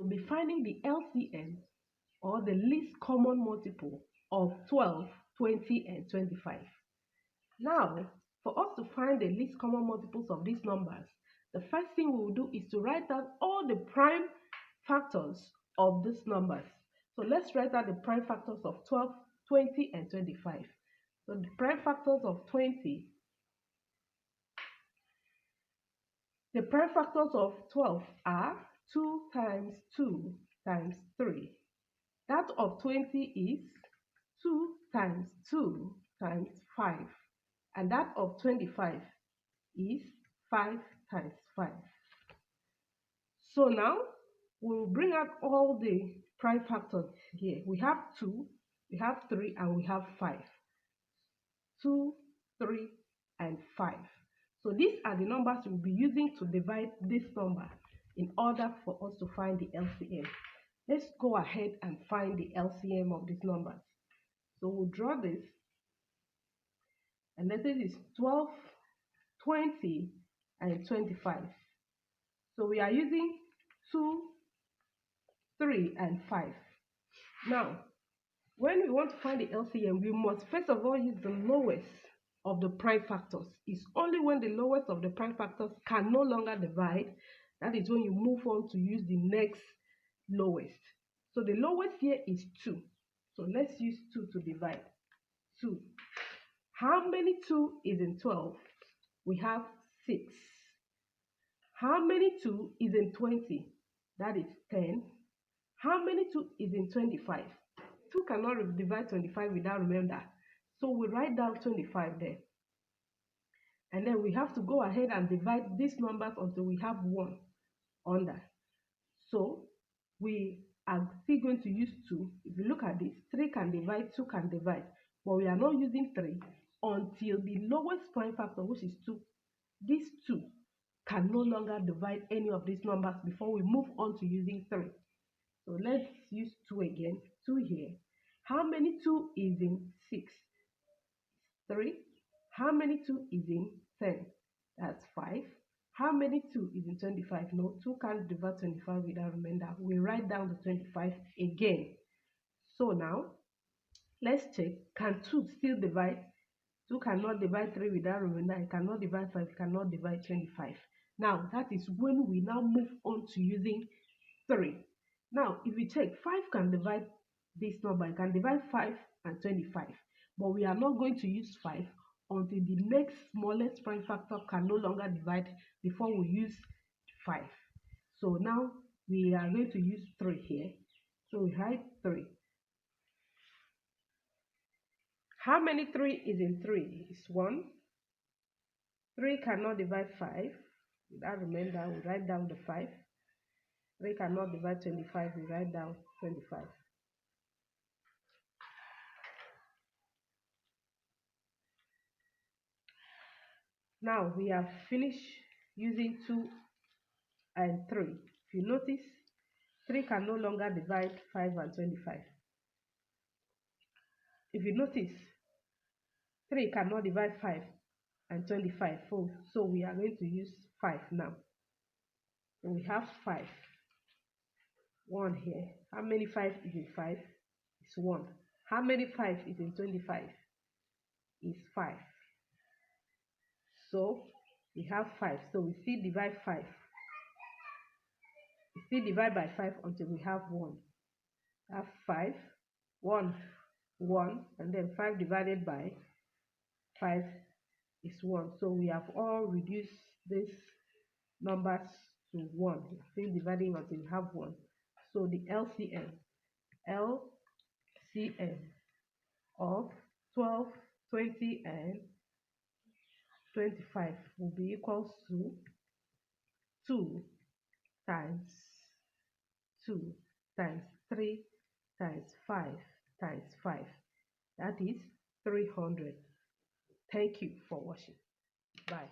be finding the LCM, or the least common multiple of 12, 20, and 25. Now, for us to find the least common multiples of these numbers, the first thing we will do is to write down all the prime factors of these numbers. So let's write out the prime factors of 12, 20, and 25. So the prime factors of 20, the prime factors of 12 are 2 times 2 times 3. That of 20 is 2 times 2 times 5. And that of 25 is 5 times 5. So now we'll bring out all the prime factors here. We have 2, we have 3, and we have 5. 2, 3, and 5. So these are the numbers we'll be using to divide this number in order for us to find the LCM. Let's go ahead and find the LCM of these numbers. So we'll draw this, and this is 12, 20, and 25. So we are using 2, 3, and 5. Now, when we want to find the LCM, we must first of all use the lowest of the prime factors. It's only when the lowest of the prime factors can no longer divide, that is when you move on to use the next lowest. So the lowest here is 2. So let's use 2 to divide. 2. How many 2 is in 12? We have 6. How many 2 is in 20? That is 10. How many 2 is in 25? 2 cannot divide 25 without remainder. So we write down 25 there. And then we have to go ahead and divide these numbers until we have 1 under. So we are still going to use 2. If you look at this, 3 can divide, 2 can divide. But we are not using 3 until the lowest prime factor, which is 2. These 2 can no longer divide any of these numbers before we move on to using 3. So let's use 2 again. 2 here. How many 2 is in 6? 3. How many 2 is in 10? That's 5. How many 2 is in 25? No, 2 can't divide 25 without remainder. We write down the 25 again. So now, let's check. Can 2 still divide? 2 cannot divide 3 without remainder. It cannot divide 5. It cannot divide 25. Now, that is when we now move on to using 3. Now, if we check, 5 can divide this number. It can divide 5 and 25. But we are not going to use 5 until the next smallest prime factor can no longer divide before we use 5. So now we are going to use 3 here. So we write 3. How many 3 is in 3? It's 1. 3 cannot divide 5. Without remainder, we write down the 5. 3 cannot divide 25. We write down 25. Now we have finished using 2 and 3. If you notice, 3 can no longer divide 5 and 25. If you notice, 3 cannot divide 5 and 25. So we are going to use 5 now. So we have 5. 1 here. How many 5 is in 5? It's 1. How many 5 is in 25? It's 5. So we have 5. So we still divide 5. We still divide by 5 until we have 1. We have 5, 1, 1, and then 5 divided by 5 is 1. So we have all reduced these numbers to 1. We're still dividing until we have 1. So the LCM of 12, 20, and 25 will be equals to 2 times 2 times 3 times 5 times 5. That is 300. Thank you for watching. Bye.